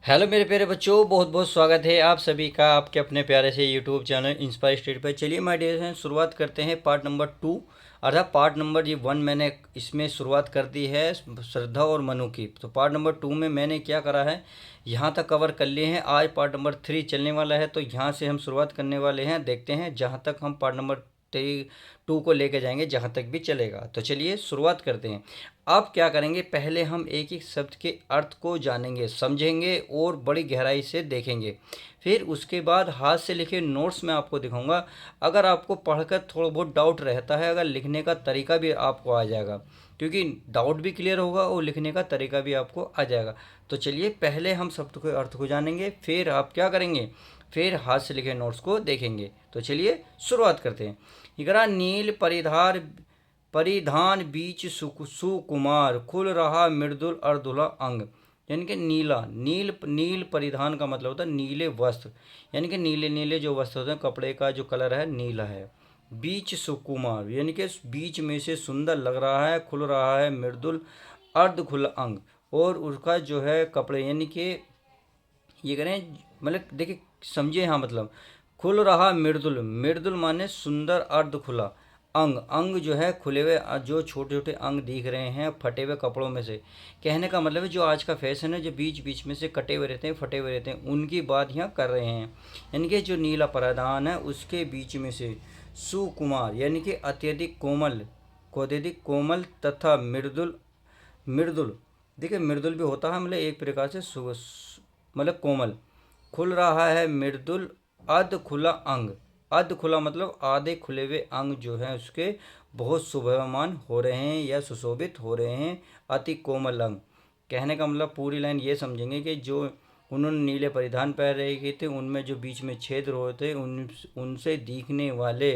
Hello मेरे प्यारे बच्चों, बहुत बहुत स्वागत है आप सभी का आपके अपने प्यारे से यूट्यूब चैनल इंस्पायर स्टडी पर। चलिए माय डियर फ्रेंड्स, शुरुआत करते हैं पार्ट नंबर 2 अर्थात पार्ट नंबर ये 1 मैंने इसमें शुरुआत कर दी है श्रद्धा और मनु की। तो पार्ट नंबर 2 में मैंने क्या करा है, यहाँ तक कवर कर लिए हैं। आज पार्ट नंबर 3 चलने वाला है, तो यहाँ से हम शुरुआत करने वाले हैं। देखते हैं जहाँ तक हम पार्ट नंबर 2 को लेके जाएंगे, जहाँ तक भी चलेगा। तो चलिए शुरुआत करते हैं। अब क्या करेंगे, पहले हम एक एक शब्द के अर्थ को जानेंगे, समझेंगे और बड़ी गहराई से देखेंगे। फिर उसके बाद हाथ से लिखे नोट्स में आपको दिखाऊंगा। अगर आपको पढ़कर थोड़ा बहुत डाउट रहता है, अगर लिखने का तरीका भी आपको आ जाएगा, क्योंकि डाउट भी क्लियर होगा और लिखने का तरीका भी आपको आ जाएगा। तो चलिए पहले हम शब्द के अर्थ को जानेंगे, फिर आप क्या करेंगे, फिर हाथ से लिखे नोट्स को देखेंगे। तो चलिए शुरुआत करते हैं। इकरा नील परिधान बीच सुकुमार खुल रहा मृदुल अर्धुला अंग। यानी कि नीला, नील परिधान का मतलब होता है नीले वस्त्र, यानी कि नीले नीले जो वस्त्र होते हैं, कपड़े का जो कलर है नीला है। बीच सुकुमार यानी कि बीच में से सुंदर लग रहा है, खुल रहा है मृदुल अर्ध खुला अंग। और उसका जो है कपड़े, यानी कि ये करें मतलब देखिए समझिए, हाँ मतलब खुल रहा मृदुल, मृदुल माने सुंदर अर्ध खुला अंग। अंग जो है खुले हुए, जो छोटे छोटे अंग दिख रहे हैं फटे हुए कपड़ों में से। कहने का मतलब है जो आज का फैशन है, जो बीच बीच में से कटे हुए रहते हैं, फटे हुए रहते हैं, उनकी बात यहाँ कर रहे हैं। यानी कि जो नीला परिधान है उसके बीच में से सुकुमार यानी कि अत्यधिक कोमल तथा मृदुल। मृदुल देखिए मृदुल भी होता है, मतलब एक प्रकार से मतलब कोमल। खुल रहा है मृदुल अर्ध खुला अंग। अर्ध खुला मतलब आधे खुले हुए अंग जो है उसके बहुत शोभायमान हो रहे हैं या सुशोभित हो रहे हैं। अति कोमल अंग, कहने का मतलब पूरी लाइन ये समझेंगे कि जो उन्होंने नीले परिधान पहन रहे थे, उनमें जो बीच में छेद हो थे, उनसे दिखने वाले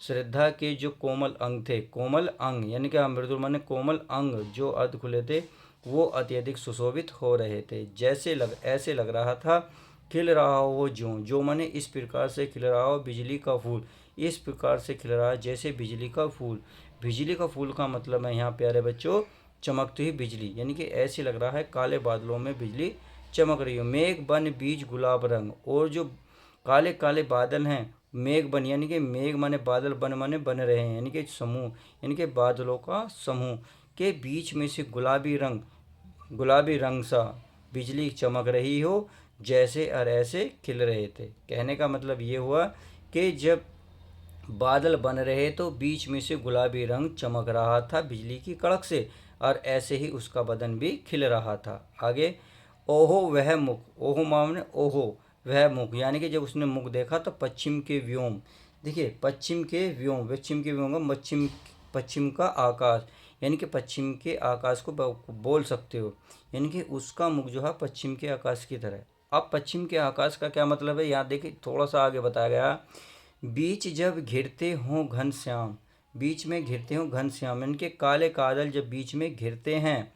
श्रद्धा के जो कोमल अंग थे, कोमल अंग यानी कि मृदुल माने कोमल अंग जो अर्ध खुले थे, वो अत्यधिक सुशोभित हो रहे थे। ऐसे लग रहा था खिल रहा हो जो माने इस प्रकार से खिल रहा हो बिजली का फूल। इस प्रकार से खिल रहा है जैसे बिजली का फूल। बिजली का फूल का मतलब है यहाँ प्यारे बच्चों चमकती हुई बिजली, यानी कि ऐसे लग रहा है काले बादलों में बिजली चमक रही हो। मेघ बन बीज गुलाब रंग, और जो काले काले बादल हैं, मेघ बन यानी कि मेघ माने बादल, बन माने बन रहे हैं, यानी कि समूह, यानी कि बादलों का समूह के बीच में से गुलाबी रंग सा बिजली चमक रही हो, जैसे और ऐसे खिल रहे थे। कहने का मतलब ये हुआ कि जब बादल बन रहे तो बीच में से गुलाबी रंग चमक रहा था बिजली की कड़क से, और ऐसे ही उसका बदन भी खिल रहा था। आगे, ओहो वह मुख, ओहो मामने ओहो वह मुख, यानी कि जब उसने मुख देखा तो पश्चिम के व्योम। देखिए पश्चिम के व्योम का पश्चिम का आकाश, यानी कि पश्चिम के आकाश को बोल सकते हो, यानी कि उसका मुख जो है पश्चिम के आकाश की तरह। अब पश्चिम के आकाश का क्या मतलब है, यहाँ देखिए थोड़ा सा आगे बताया गया। बीच जब घिरते हों घन श्याम, बीच में घिरते हों घन श्याम, यानी कि काले कादल जब बीच में घिरते हैं।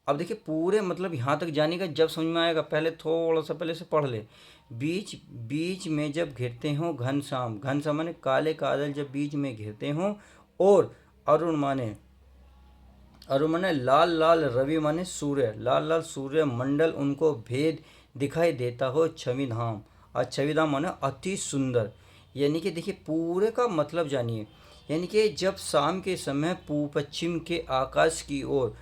अब देखिए पूरे मतलब यहाँ तक जाने का जब समझ में आएगा, पहले थोड़ा सा पहले से पढ़ ले। बीच बीच में जब घिरते हों घन श्याम माने काले कादल जब बीच में घिरते हों, और अरुण माने लाल लाल रवि माने सूर्य, लाल लाल सूर्य मंडल उनको भेद दिखाई देता हो छवि धाम। और छवि धाम माने अति सुंदर, यानी कि देखिए पूरे का मतलब जानिए। यानी कि जब शाम के समय पश्चिम के आकाश की ओर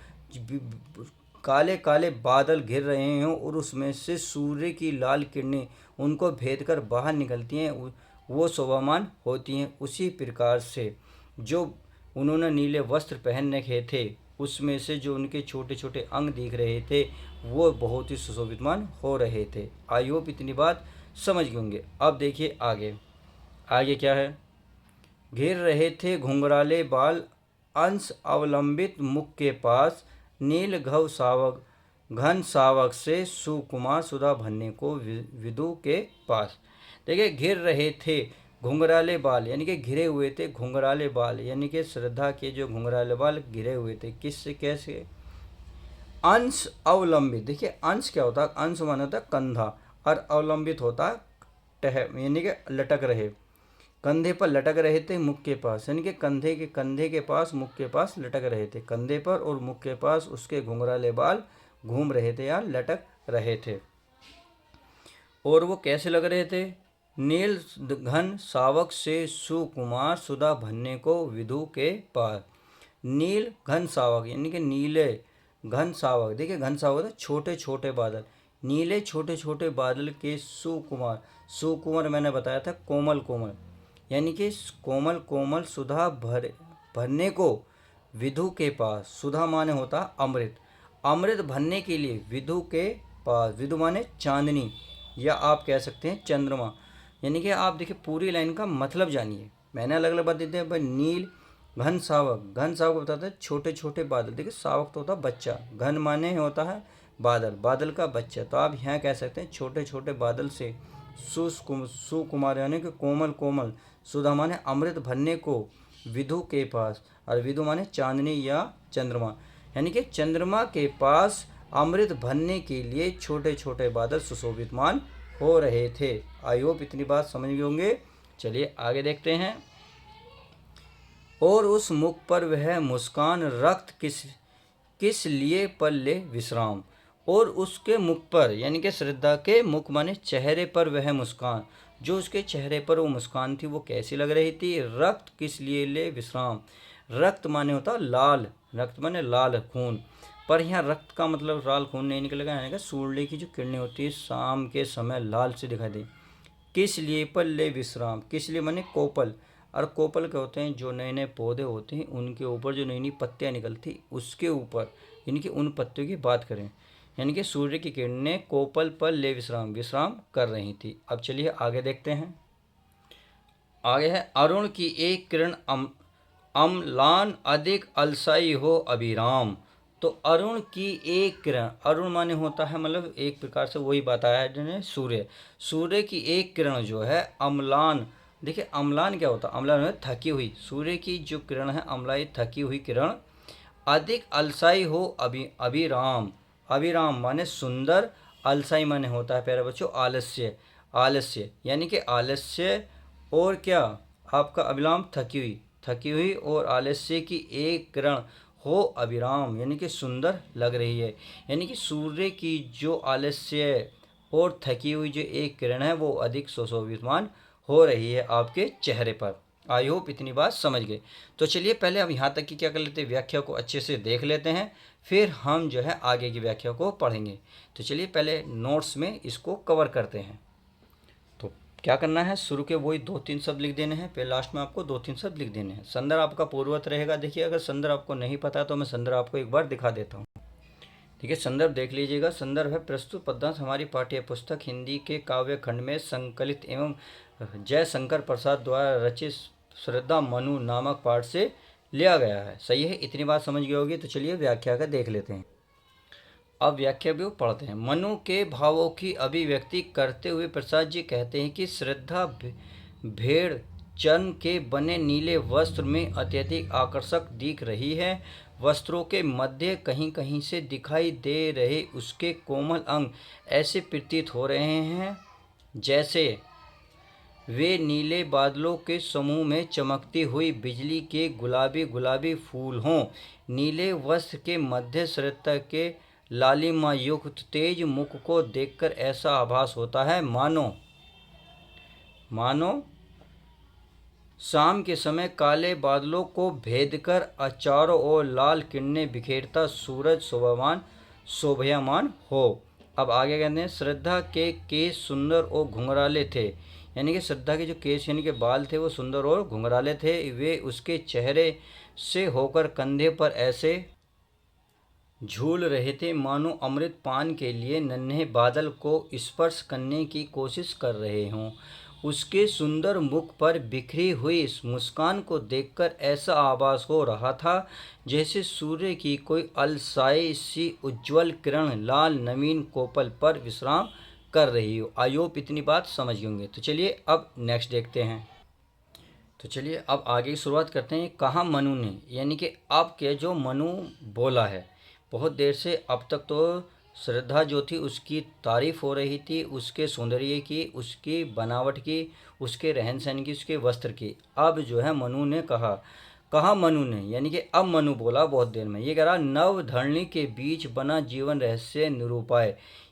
काले काले बादल घिर रहे हों, और उसमें से सूर्य की लाल किरणें उनको भेद कर बाहर निकलती हैं, वो शोभामान होती हैं। उसी प्रकार से जो उन्होंने नीले वस्त्र पहन रखे थे, उसमें से जो उनके छोटे छोटे अंग दिख रहे थे, वो बहुत ही सुशोभितमान हो रहे थे। आई होप इतनी बात समझ गए होंगे। अब देखिए आगे, आगे क्या है। घेर रहे थे घुंघराले बाल अंश अवलंबित मुख के पास, नील घव सावक घन सावक से सुकुमार सुधा भरने को विदु के पास। देखिए घिर रहे थे घुंघराले बाल, यानी कि घिरे हुए थे घुंघराले बाल, यानी कि श्रद्धा के जो घुंघराले बाल घिरे हुए थे, किससे कैसे। अंश अवलंबित, देखिए अंश क्या होता है, अंश माना होता है कंधा, और अवलंबित होता है टह, यानी कि लटक रहे, कंधे पर लटक रहे थे मुख के पास, यानी कि कंधे के पास मुख के पास लटक रहे थे। कंधे पर और मुख के पास उसके घुंघराले बाल घूम रहे थे या लटक रहे थे। और वो कैसे लग रहे थे? नील घन सावक से सुकुमार सुधा भन्ने को विधु के पार। नील घन सावक यानी कि नीले घन सावक, देखिए घन सावक होता छोटे छोटे बादल, नीले छोटे छोटे बादल के सुकुमार, सुकुमार मैंने बताया था कोमल कोमल, यानी कि कोमल कोमल सुधा भरने को विधु के पास। सुधा माने होता अमृत, अमृत भरने के लिए विधु के पास। विधु माने चांदनी या आप कह सकते हैं चंद्रमा। यानी कि आप देखिए पूरी लाइन का मतलब जानिए, मैंने अलग अलग बात देते हैं भाई। नील घन सावक, घन सावक बताता है छोटे छोटे बादल, देखिए सावक तो होता है बच्चा, घन माने होता है बादल, बादल का बच्चा। तो आप यहाँ कह सकते हैं छोटे छोटे बादल से सुकुमार यानी कि कोमल कोमल, सुधा माने अमृत भरने को विधु के पास, और विधु माने चांदनी या चंद्रमा, यानी कि चंद्रमा के पास अमृत भरने के लिए छोटे छोटे बादल सुशोभितमान हो रहे थे। आई होप इतनी बात समझ गए होंगे। चलिए आगे देखते हैं। और उस मुख पर वह मुस्कान रक्त किस किस लिए पर ले विश्राम। और उसके मुख पर यानी कि श्रद्धा के मुख माने चेहरे पर वह मुस्कान, जो उसके चेहरे पर वो मुस्कान थी वो कैसी लग रही थी? रक्त किस लिए ले विश्राम। रक्त माने होता लाल, रक्त माने लाल खून, पर यहाँ रक्त का मतलब लाल खून नहीं निकलेगा, यानी कि सूर्य की जो किरणें होती है शाम के समय लाल से दिखाई दे। किस लिए पर ले विश्राम, किस लिए माने कोपल, और कोपल के होते हैं जो नए नए पौधे होते हैं उनके ऊपर जो नई नई पत्तियाँ निकलती उसके ऊपर, यानी कि उन पत्तियों की बात करें। यानी कि सूर्य की किरणें कोपल पर ले विश्राम विश्राम कर रही थी। अब चलिए आगे देखते हैं। आगे है अरुण की एक किरण अम्लान अधिक अलसाई हो अभिराम। तो अरुण की एक किरण, अरुण माने होता है मतलब एक प्रकार से वही बताया है जिन्हें सूर्य, सूर्य की एक किरण जो है अम्लान, देखिए अम्लान क्या होता है? अम्लान है थकी हुई, सूर्य की जो किरण है अम्लाई थकी हुई किरण, अधिक अलसाई हो अभिराम, अभिराम माने सुंदर, अलसाई माने होता है प्यारे बच्चों आलस्य, आलस्य यानी कि आलस्य, और क्या आपका अभिराम थकी हुई, थकी हुई और आलस्य की एक किरण हो अभिराम यानी कि सुंदर लग रही है। यानी कि सूर्य की जो आलस्य और थकी हुई जो एक किरण है वो अधिक सुशोभितमान हो रही है आपके चेहरे पर। आई होप इतनी बात समझ गए। तो चलिए पहले हम यहाँ तक की क्या कर लेते हैं, व्याख्या को अच्छे से देख लेते हैं, फिर हम जो है आगे की व्याख्या को पढ़ेंगे। तो चलिए पहले नोट्स में इसको कवर करते हैं। तो क्या करना है, शुरू के वही 2-3 शब्द लिख देने हैं, फिर लास्ट में आपको 2-3 शब्द लिख देने हैं। संदर्भ आपका पूर्ववत रहेगा। देखिए अगर संदर्भ आपको नहीं पता तो मैं संदर्भ आपको एक बार दिखा देता हूँ। ठीक है, संदर्भ देख लीजिएगा। संदर्भ है प्रस्तुत पद्यांश हमारी पाठ्य पुस्तक हिंदी के काव्य खंड में संकलित एवं जयशंकर प्रसाद द्वारा रचित श्रद्धा मनु नामक पाठ से लिया गया है। सही है, इतनी बात समझ गए होगी। तो चलिए व्याख्या का देख लेते हैं। अब व्याख्या भी पढ़ते हैं। मनु के भावों की अभिव्यक्ति करते हुए प्रसाद जी कहते हैं कि श्रद्धा भेड़ चर्म के बने नीले वस्त्र में अत्यधिक आकर्षक दिख रही है। वस्त्रों के मध्य कहीं कहीं से दिखाई दे रहे उसके कोमल अंग ऐसे प्रतीत हो रहे हैं जैसे वे नीले बादलों के समूह में चमकती हुई बिजली के गुलाबी गुलाबी फूल हों। नीले वस्त्र के मध्य श्रद्धा के लालिमा युक्त तेज मुख को देखकर ऐसा आभास होता है मानो शाम के समय काले बादलों को भेदकर चारों ओर लाल किरणें बिखेरता सूरज शोभायमान हो। अब आगे कहते हैं श्रद्धा के केस सुंदर और घुंघराले थे, यानी कि श्रद्धा के जो केस यानी कि बाल थे वो सुंदर और घुंघराले थे। वे उसके चेहरे से होकर कंधे पर ऐसे झूल रहे थे मानो अमृत पान के लिए नन्हे बादल को स्पर्श करने की कोशिश कर रहे हों। उसके सुंदर मुख पर बिखरी हुई इस मुस्कान को देखकर ऐसा आभास हो रहा था जैसे सूर्य की कोई अलसाई सी उज्ज्वल किरण लाल नवीन कोपल पर विश्राम कर रही हो। आई होप इतनी बात समझ होंगे। तो चलिए अब नेक्स्ट देखते हैं। तो चलिए अब आगे की शुरुआत करते हैं। कहा मनु ने, यानी कि अब के जो मनु बोला है, बहुत देर से अब तक तो श्रद्धा जो थी उसकी तारीफ हो रही थी, उसके सौंदर्य की, उसकी बनावट की, उसके रहन सहन की, उसके वस्त्र की। अब जो है मनु ने कहा, कहा मनु ने, यानी कि अब मनु बोला बहुत देर में। ये कह रहा नव धरणी के बीच बना जीवन रहस्य निरूपाय,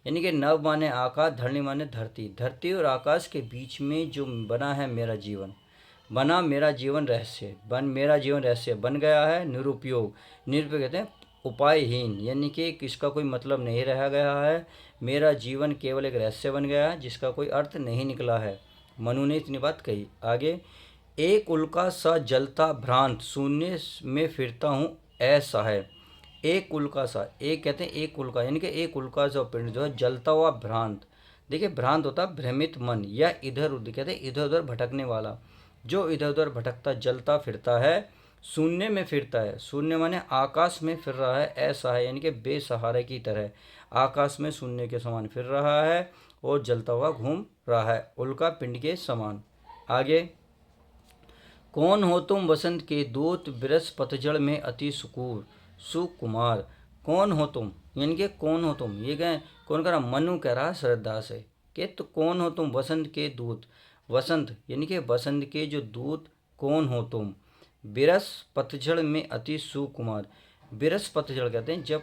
यानी कि नव माने आकाश, धरणी माने धरती, धरती और आकाश के बीच में जो बना है मेरा जीवन, बना मेरा जीवन रहस्य, मेरा जीवन रहस्य बन गया है। निरुपयोग, निरुपयोग कहते हैं उपायहीन, यानी कि किसका कोई मतलब नहीं रह गया है। मेरा जीवन केवल एक रहस्य बन गया है जिसका कोई अर्थ नहीं निकला है। मनु ने इतनी बात कही। आगे, एक उल्का सा जलता भ्रांत शून्य में फिरता हूँ ऐसा है। एक उल्का सा, एक कहते हैं एक उल्का, यानी कि एक उल्का सा पिंड जो है जलता हुआ भ्रांत। देखिए भ्रांत होता है भ्रमित मन या इधर उधर, कहते हैं इधर उधर भटकने वाला, जो इधर उधर भटकता जलता फिरता है, शून्य में फिरता है। शून्य माने आकाश में फिर रहा है ऐसा है, यानी कि बेसहारे की तरह आकाश में शून्य के समान फिर रहा है और जलता हुआ घूम रहा है, उल्का पिंड के समान। आगे, कौन हो तुम वसंत के दूत, बिरस पतझड़ में अति सुकुमार। कौन हो तुम, यानी कि कौन हो तुम, ये कहें कौन कह रहा, मनु कह रहा श्रद्धा से कि तो कौन हो तुम वसंत के दूत, वसंत यानी कि वसंत के जो दूत कौन हो तुम, बिरस पतझड़ में अति सुकुमार। बिरस पतझड़ कहते हैं जब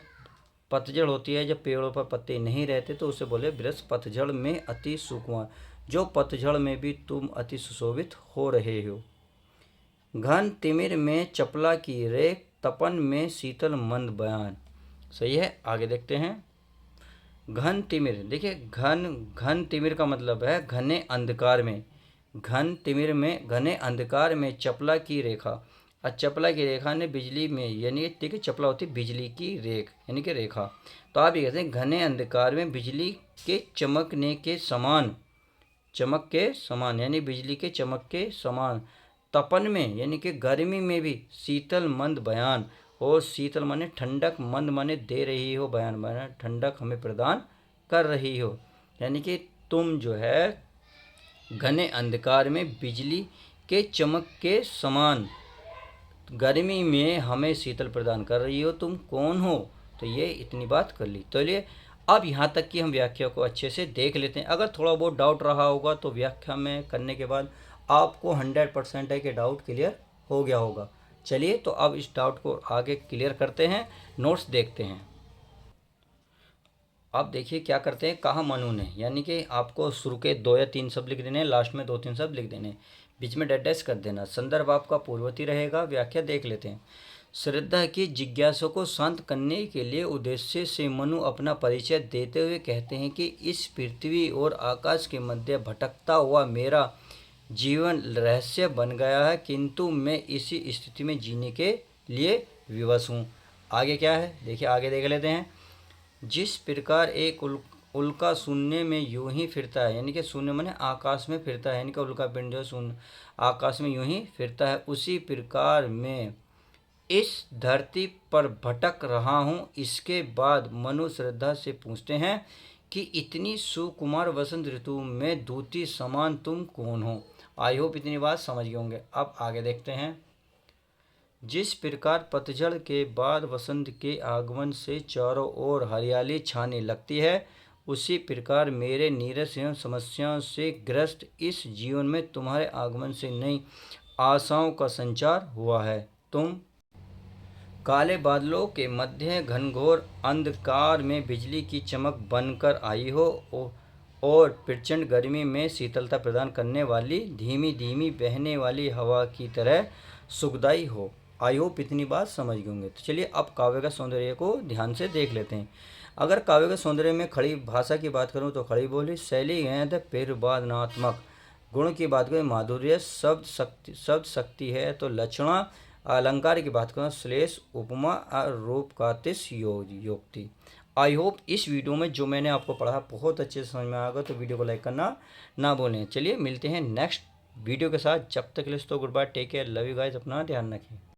पतझड़ होती है, जब पेड़ों पर पत्ते नहीं रहते तो उसे बोले बिरस पतझड़ में अति सुकुमार, जो पतझड़ में भी तुम अति सुशोभित हो रहे हो। घन तिमिर में चपला की रेख, तपन में शीतल मंद बयान। सही है, आगे देखते हैं। घन तिमिर, देखिए घन तिमिर का मतलब है घने अंधकार में, घन तिमिर में घने अंधकार में चपला की रेखा। और चपला की रेखा ने बिजली में, यानी कि चपला होती बिजली की रेख यानी कि रेखा, तो आप ये कहते हैं घने अंधकार में बिजली के चमकने के समान, चमक के समान यानी बिजली के चमक के समान। तपन में यानी कि गर्मी में भी शीतल मंद बयान, और शीतल माने ठंडक, मंद माने दे रही हो, बयान माने ठंडक हमें प्रदान कर रही हो, यानी कि तुम जो है घने अंधकार में बिजली के चमक के समान, गर्मी में हमें शीतल प्रदान कर रही हो, तुम कौन हो। तो ये इतनी बात कर ली। तो चलिए अब यहाँ तक की हम व्याख्या को अच्छे से देख लेते हैं। अगर थोड़ा बहुत डाउट रहा होगा तो व्याख्या में करने के बाद आपको 100% है कि डाउट क्लियर हो गया होगा। चलिए तो अब इस डाउट को आगे क्लियर करते हैं, नोट्स देखते हैं। अब देखिए क्या करते हैं, कहा मनु ने, यानी कि आपको शुरू के 2 या 3 शब्द लिख देने, लास्ट में 2-3 शब्द लिख देने, बीच में डैश कर देना। संदर्भ आपका पूर्ववर्ती रहेगा। व्याख्या देख लेते हैं। श्रद्धा की जिज्ञासा को शांत करने के लिए उद्देश्य से मनु अपना परिचय देते हुए कहते हैं कि इस पृथ्वी और आकाश के मध्य भटकता हुआ मेरा जीवन रहस्य बन गया है, किंतु मैं इसी स्थिति में जीने के लिए विवश हूँ। आगे क्या है देखिए, आगे देख लेते हैं। जिस प्रकार एक उल्का शून्य में यूं ही फिरता है, यानी कि शून्य माने आकाश में फिरता है, यानी कि उल्का पिंड जो शून्य आकाश में यूं ही फिरता है, उसी प्रकार मैं इस धरती पर भटक रहा हूँ। इसके बाद मनु श्रद्धा से पूछते हैं कि इतनी सुकुमार वसंत ऋतु में दूती समान तुम कौन हो। आई होप इतनी बात समझ गए होंगे। अब आगे देखते हैं। जिस प्रकार पतझड़ के बाद वसंत के आगमन से चारों ओर हरियाली छाने लगती है, उसी प्रकार मेरे नीरस एवं समस्याओं से ग्रस्त इस जीवन में तुम्हारे आगमन से नई आशाओं का संचार हुआ है। तुम काले बादलों के मध्य घनघोर अंधकार में बिजली की चमक बनकर आई हो और प्रचंड गर्मी में शीतलता प्रदान करने वाली धीमी धीमी बहने वाली हवा की तरह सुखदायी हो। आई होप इतनी बात समझ गए होंगे। तो चलिए अब काव्य का सौंदर्य को ध्यान से देख लेते हैं। अगर काव्य के सौंदर्य में खड़ी भाषा की बात करूं तो खड़ी बोली, शैली गेंद पेरवादनात्मक, गुण की बात करें माधुर्य, शब्द शक्ति है तो लक्षणा, अलंकार की बात करें श्लेष, उपमा और रूप का योक्ति। आई होप इस वीडियो में जो मैंने आपको पढ़ा बहुत अच्छे से समझ में आएगा, तो वीडियो को लाइक करना ना भूलें। चलिए मिलते हैं नेक्स्ट वीडियो के साथ, जब तक के लिए तो good bye, take care, love you guys, अपना ध्यान रखें।